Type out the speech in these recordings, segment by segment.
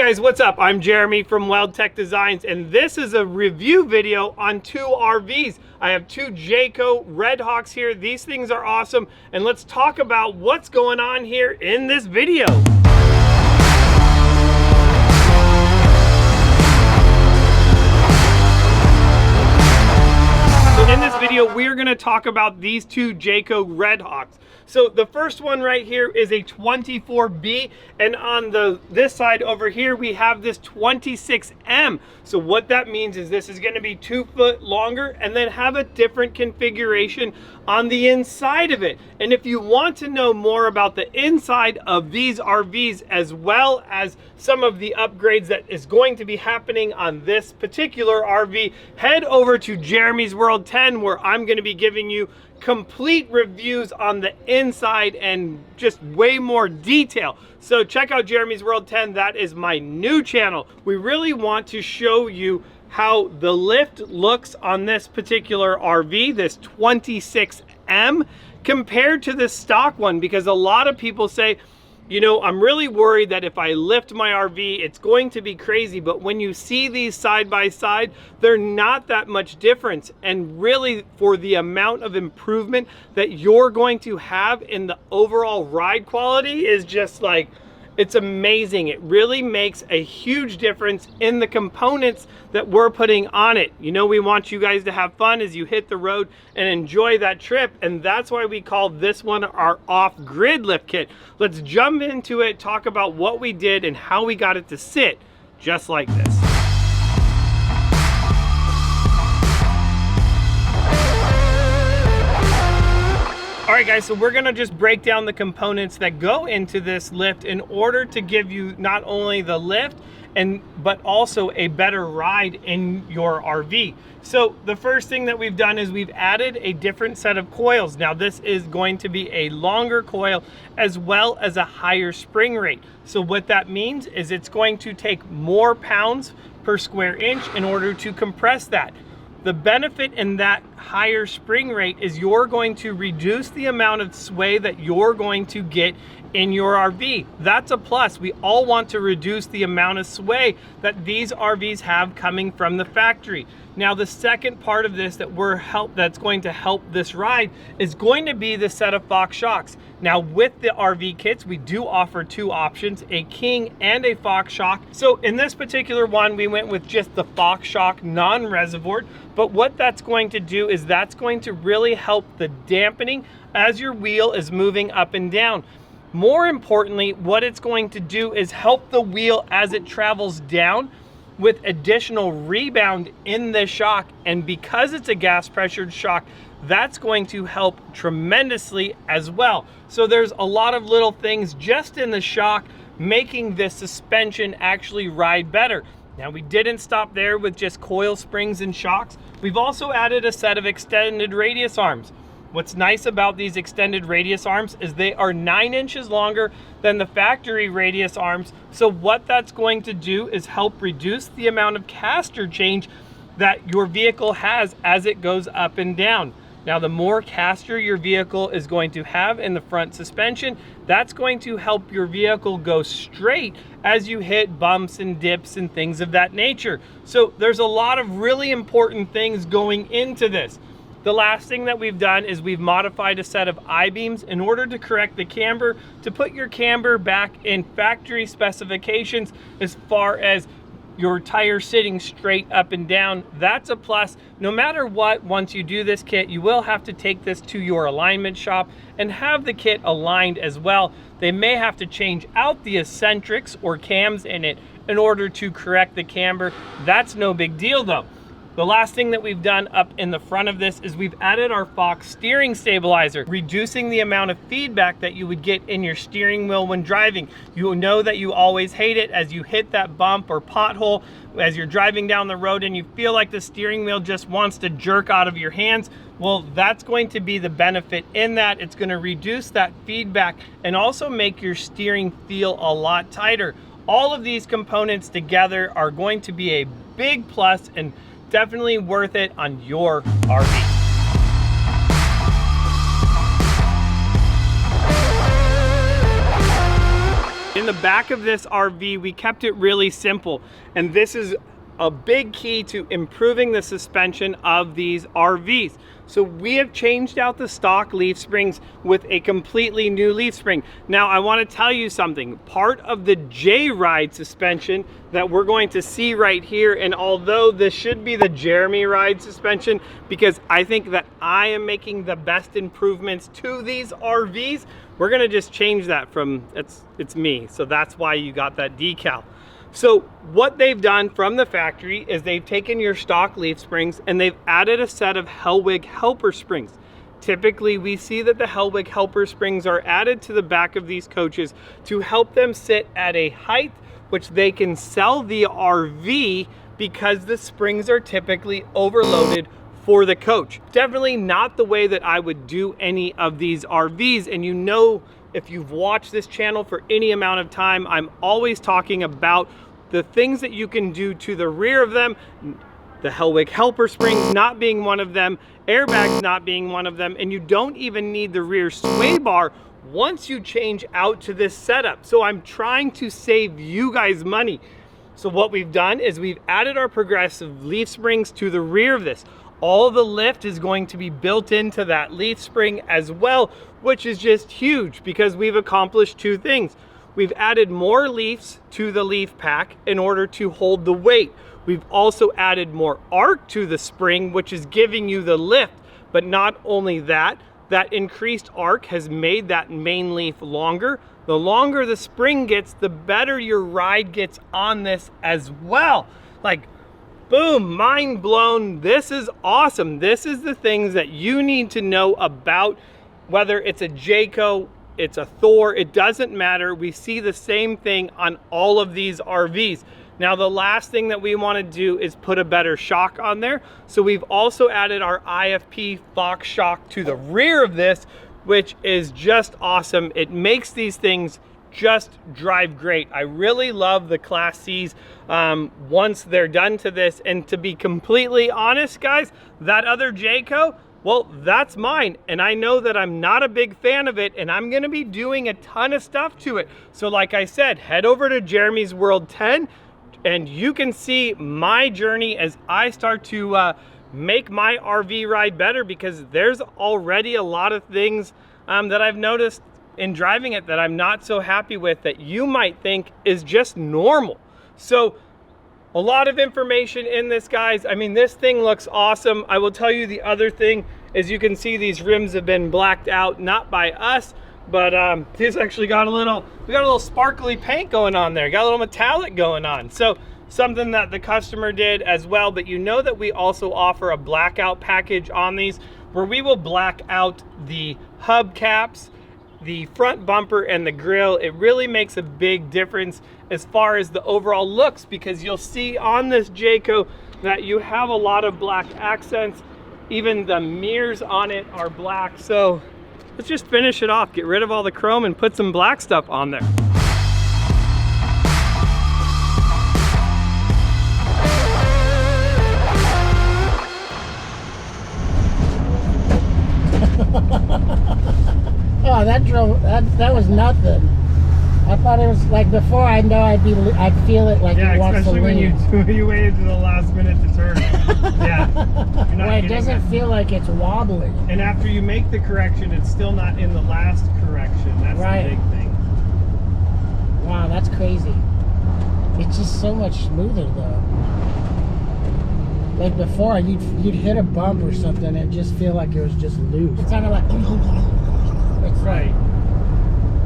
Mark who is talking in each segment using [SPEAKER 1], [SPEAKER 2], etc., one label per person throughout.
[SPEAKER 1] guys, what's up? I'm Jeremy from Weldtec Designs, and this is a review video on two RVs. I have two Jayco Redhawks here. These things are awesome, and let's talk about what's going on here in this video. In this video, we're going to talk about these two Jayco Redhawks. So the first one right here is a 24B, and on this side over here we have this 26M. So what that means is this is going to be 2 foot longer and then have a different configuration on the inside of it. And if you want to know more about the inside of these RVs as well as some of the upgrades that is going to be happening on this particular RV, head over to Jeremy's World 10, where I'm going to be giving you complete reviews on the inside and just way more detail. So check out Jeremy's World 10. That is my new channel. We really want to show you how the lift looks on this particular RV, this 26M, compared to the stock one, because a lot of people say, you know, I'm really worried that if I lift my RV, it's going to be crazy. But when you see these side by side, they're not that much difference. And really, for the amount of improvement that you're going to have in the overall ride quality is just like, it's amazing. It really makes a huge difference in the components that we're putting on it. You know, we want you guys to have fun as you hit the road and enjoy that trip. And that's why we call this one our off-grid lift kit. Let's jump into it, talk about what we did and how we got it to sit just like this. All right guys, so we're gonna just break down the components that go into this lift in order to give you not only the lift, but also a better ride in your RV. So the first thing that we've done is we've added a different set of coils. Now this is going to be a longer coil as well as a higher spring rate. So what that means is it's going to take more pounds per square inch in order to compress that. The benefit in that higher spring rate is you're going to reduce the amount of sway that you're going to get in your RV. That's a plus. We all want to reduce the amount of sway that these RVs have coming from the factory. Now, the second part of this that's going to help this ride is going to be the set of Fox shocks. Now, with the RV kits, we do offer two options, a King and a Fox shock. So in this particular one, we went with just the Fox shock non-reservoir. But what that's going to do is that's going to really help the dampening as your wheel is moving up and down. More importantly, what it's going to do is help the wheel as it travels down with additional rebound in the shock. And because it's a gas pressured shock, that's going to help tremendously as well. So there's a lot of little things just in the shock making this suspension actually ride better. Now, we didn't stop there with just coil springs and shocks. We've also added a set of extended radius arms. What's nice about these extended radius arms is they are 9 inches longer than the factory radius arms. So what that's going to do is help reduce the amount of caster change that your vehicle has as it goes up and down. Now, the more caster your vehicle is going to have in the front suspension, that's going to help your vehicle go straight as you hit bumps and dips and things of that nature. So there's a lot of really important things going into this. The last thing that we've done is we've modified a set of I-beams in order to correct the camber, to put your camber back in factory specifications as far as your tire sitting straight up and down. That's a plus. No matter what, once you do this kit, you will have to take this to your alignment shop and have the kit aligned as well. They may have to change out the eccentrics or cams in it in order to correct the camber. That's no big deal though. The last thing that we've done up in the front of this is we've added our Fox steering stabilizer, reducing the amount of feedback that you would get in your steering wheel when driving. You know that you always hate it as you hit that bump or pothole as you're driving down the road and you feel like the steering wheel just wants to jerk out of your hands. Well, that's going to be the benefit in that. It's going to reduce that feedback and also make your steering feel a lot tighter. All of these components together are going to be a big plus and definitely worth it on your RV. In the back of this RV, we kept it really simple. And this is a big key to improving the suspension of these RVs. So we have changed out the stock leaf springs with a completely new leaf spring. Now I want to tell you something. Part of the J-Ride suspension that we're going to see right here, and although this should be the Jeremy Ride suspension, because I think that I am making the best improvements to these RVs, we're gonna just change that from, it's me. So that's why you got that decal. So what they've done from the factory is they've taken your stock leaf springs and they've added a set of Hellwig helper springs. Typically, we see that the Hellwig helper springs are added to the back of these coaches to help them sit at a height which they can sell the RV, because the springs are typically overloaded for the coach. Definitely not the way that I would do any of these RVs. And you know, if you've watched this channel for any amount of time, I'm always talking about the things that you can do to the rear of them. The Hellwig helper springs not being one of them, airbags not being one of them, and you don't even need the rear sway bar once you change out to this setup. So I'm trying to save you guys money. So what we've done is we've added our progressive leaf springs to the rear of this. All the lift is going to be built into that leaf spring as well, which is just huge because we've accomplished two things. We've added more leaves to the leaf pack in order to hold the weight. We've also added more arc to the spring, which is giving you the lift. But not only that, that increased arc has made that main leaf longer. The longer the spring gets, the better your ride gets on this as well. Like, boom, mind blown. This is awesome. This is the things that you need to know about, whether it's a Jayco, it's a Thor, it doesn't matter. We see the same thing on all of these RVs. Now, the last thing that we want to do is put a better shock on there. So we've also added our IFP Fox shock to the rear of this, which is just awesome. It makes these things just drive great. I really love the Class C's once they're done to this. And to be completely honest, guys, that other Jayco, well, that's mine. And I know that I'm not a big fan of it, and I'm gonna be doing a ton of stuff to it. So like I said, head over to Jeremy's World 10, and you can see my journey as I start to make my RV ride better, because there's already a lot of things that I've noticed in driving it that I'm not so happy with, that you might think is just normal. So a lot of information in this, guys. I mean, this thing looks awesome. I will tell you the other thing is, you can see these rims have been blacked out, not by us, but this actually got a little, we got a little sparkly paint going on there, got a little metallic going on. So something that the customer did as well. But you know that we also offer a blackout package on these, where we will black out the hubcaps, the front bumper, and the grille. It really makes a big difference as far as the overall looks, because you'll see on this Jayco that you have a lot of black accents. Even the mirrors on it are black. So let's just finish it off, get rid of all the chrome and put some black stuff on there.
[SPEAKER 2] Oh, that was nothing. I thought it was like, before I know I'd feel it like it wants to leave.
[SPEAKER 1] Yeah, especially when you waited to the last minute to turn. Yeah.
[SPEAKER 2] Well, it doesn't feel like it's wobbling.
[SPEAKER 1] And after you make the correction, it's still not in the last correction. That's right. The big thing.
[SPEAKER 2] Wow, that's crazy. It's just so much smoother though. Like before, you'd hit a bump or something and it just feel like it was just loose. It's kind of like, it's
[SPEAKER 1] right.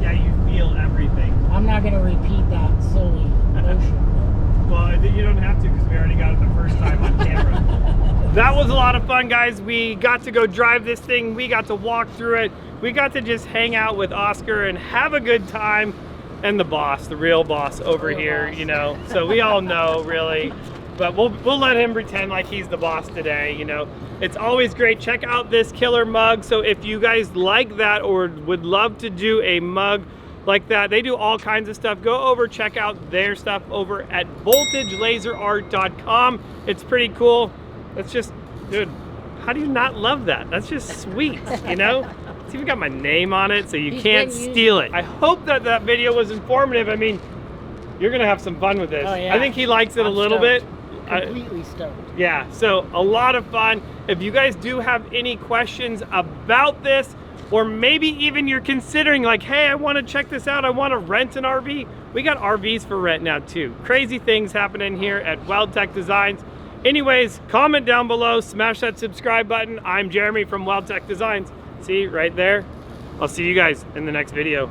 [SPEAKER 1] Yeah, you feel everything.
[SPEAKER 2] I'm not gonna repeat that silly motion.
[SPEAKER 1] Well, you don't have to, because we already got it the first time on camera. That was a lot of fun, guys. We got to go drive this thing. We got to walk through it. We got to just hang out with Oscar and have a good time. And the boss, the real boss over here, you know. So we all know, really. But we'll let him pretend like he's the boss today, you know. It's always great. Check out this killer mug. So if you guys like that or would love to do a mug like that, they do all kinds of stuff. Go over, check out their stuff over at voltagelaserart.com. It's pretty cool. That's just, dude, how do you not love that? That's just sweet, you know? It's even got my name on it, so you
[SPEAKER 2] He's
[SPEAKER 1] can't
[SPEAKER 2] been
[SPEAKER 1] steal it. I hope that that video was informative. I mean, you're gonna have some fun with this.
[SPEAKER 2] Oh, yeah.
[SPEAKER 1] I think he likes it a
[SPEAKER 2] I'm
[SPEAKER 1] little
[SPEAKER 2] stoked.
[SPEAKER 1] bit.
[SPEAKER 2] Completely stoked.
[SPEAKER 1] Yeah, so a lot of fun. If you guys do have any questions about this, or maybe even you're considering like, hey, I want to check this out, I want to rent an RV, we got RVs for rent now too. Crazy things happening here at Weldtec Designs. Anyways, comment down below, smash that subscribe button. I'm Jeremy from Weldtec Designs. See, right there. I'll see you guys in the next video.